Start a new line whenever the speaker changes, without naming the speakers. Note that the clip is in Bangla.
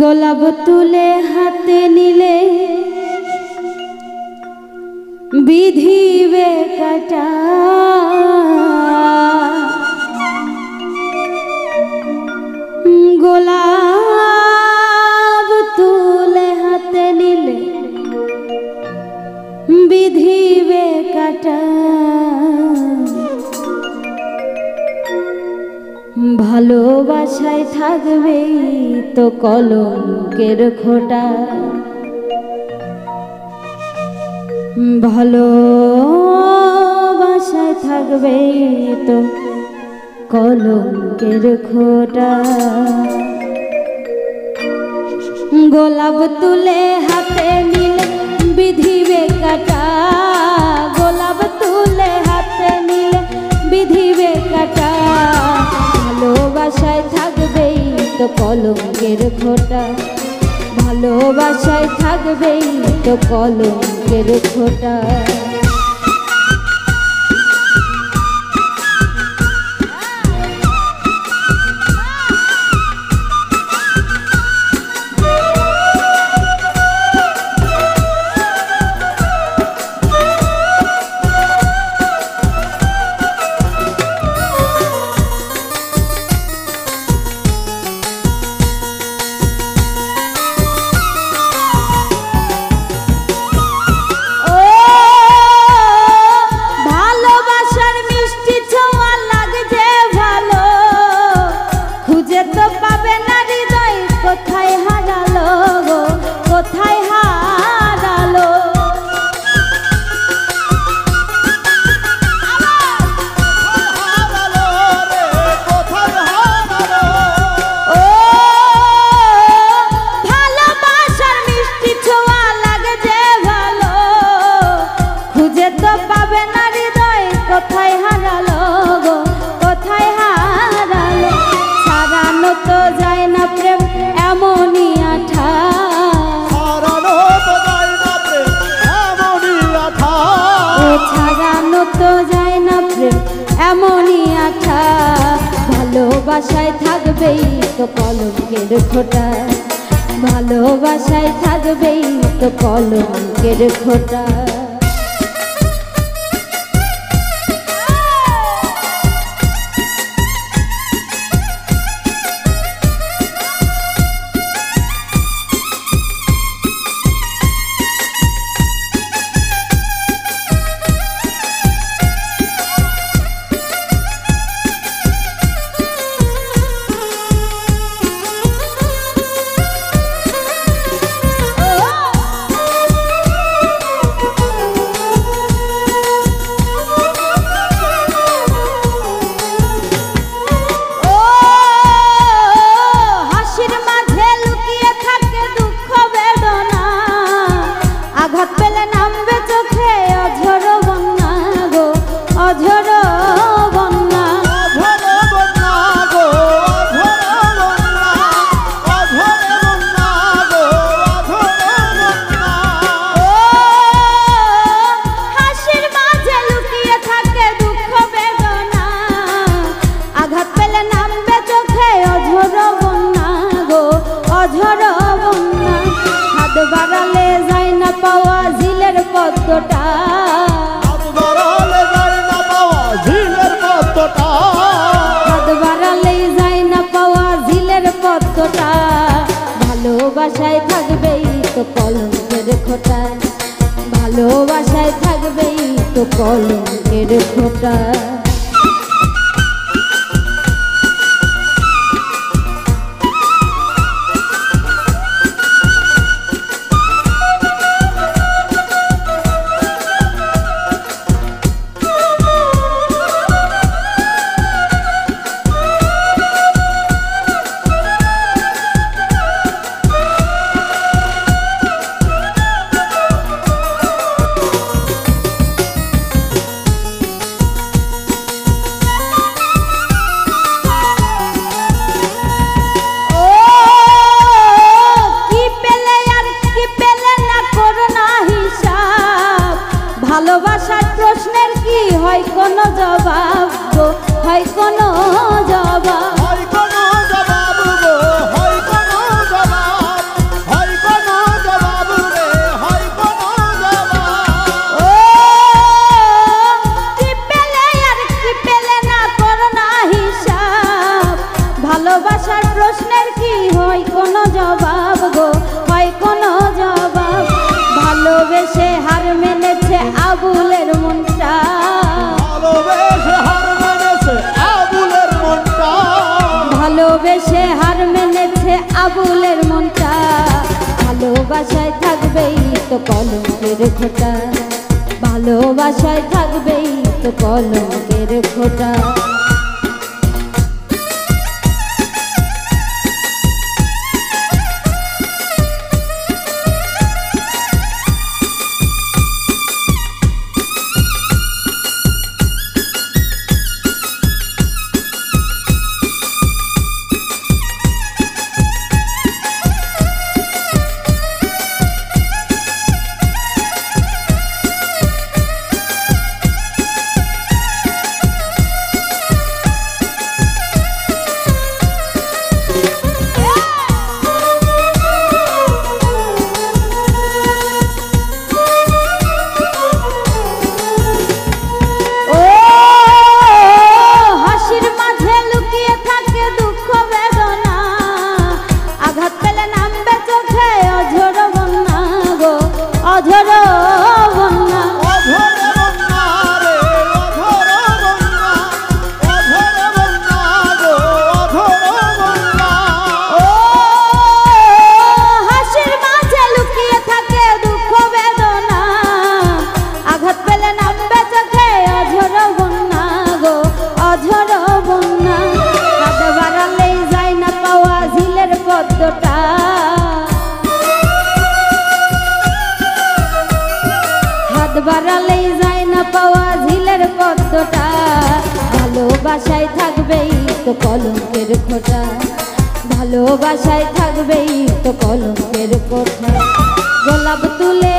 গোলাপ তুলে হাতে নিলে বিধিবে কাটা, গোলাপ তুলে হাতে নিলে বিধিবে কাটা। ভালোবাসায় থাকবে তো কলঙ্কের খোঁটা, ভালোবাসায় থাকবে তো কলঙ্কের খোঁটা। গোলাপ তুলে হাতে নিলে বিধিবে কাটা, গোলাপ তুলে হাতে নিলে বিধিবে কাটা। ভালোবাসায় থাকবেই তো কলঙ্কের খোঁটা, ভালোবাসায় থাকবেই তো কলঙ্কের খোঁটা। কোথায় হারালো গো, কোথায় হারালো? ও ভালোবাসার মিষ্টি ছোঁয়া লাগে যে ভালো, খুঁজে তো পাবে না হৃদয় কোথায় হারালো গো, কোথায় হারালো? সারানো তো যায় না প্রেম এমনই আঠা, সারানো তো যায় না প্রেম এমনই আঠা, সারানো তো যায় না প্রেম এমনই আঠা। ভালোবাসায় থাকবেই তো কলঙ্কের খোঁটা, ভালোবাসায় থাকবেই তো কলঙ্কের খোঁটা। বাড়ালে যায় না পাওয়া ঝিলের পদ্মটা, বাড়ালে যায় না পাওয়া ঝিলের পদ্মটা, বাড়ালে যায় না পাওয়া ঝিলের পদ্মটা। ভালোবাসায় থাকবেই তো কলঙ্কের খোঁটা, ভালোবাসায় থাকবেই তো কলঙ্কের খোঁটা। কোনো জবাব গো, হয় কোনো জবাব,
হয় কোনো জবাব গো, হয় কোনো জবাব, হয় কোনো জবাব রে, হয় কোনো জবাব।
ও কি পেলে আর কি পেলে না করো না হিসাব, ভালোবাসার প্রশ্নের কি হয় কোনো জবাব গো, হয় কোনো জবাব। ভালোবেসে হার মেনেছে আবুলের মনটা,
ভালোবেসে হার মেনেছে আবুলের মনটা,
ভালোবেসে হার মেনেছে আবুলের মনটা। ভালোবাসায় থাকবেই তো কলঙ্কের খোঁটা, ভালোবাসায় থাকবেই তো কলঙ্কের খোঁটা। হাত বাড়ালেই যায় না পাওয়া ঝিলের পদ্মটা, ভালোবাসায় থাকবেই তো কলঙ্কের খোঁটা, ভালোবাসায় থাকবেই তো কলঙ্কের খোঁটা। গোলাপ তুলে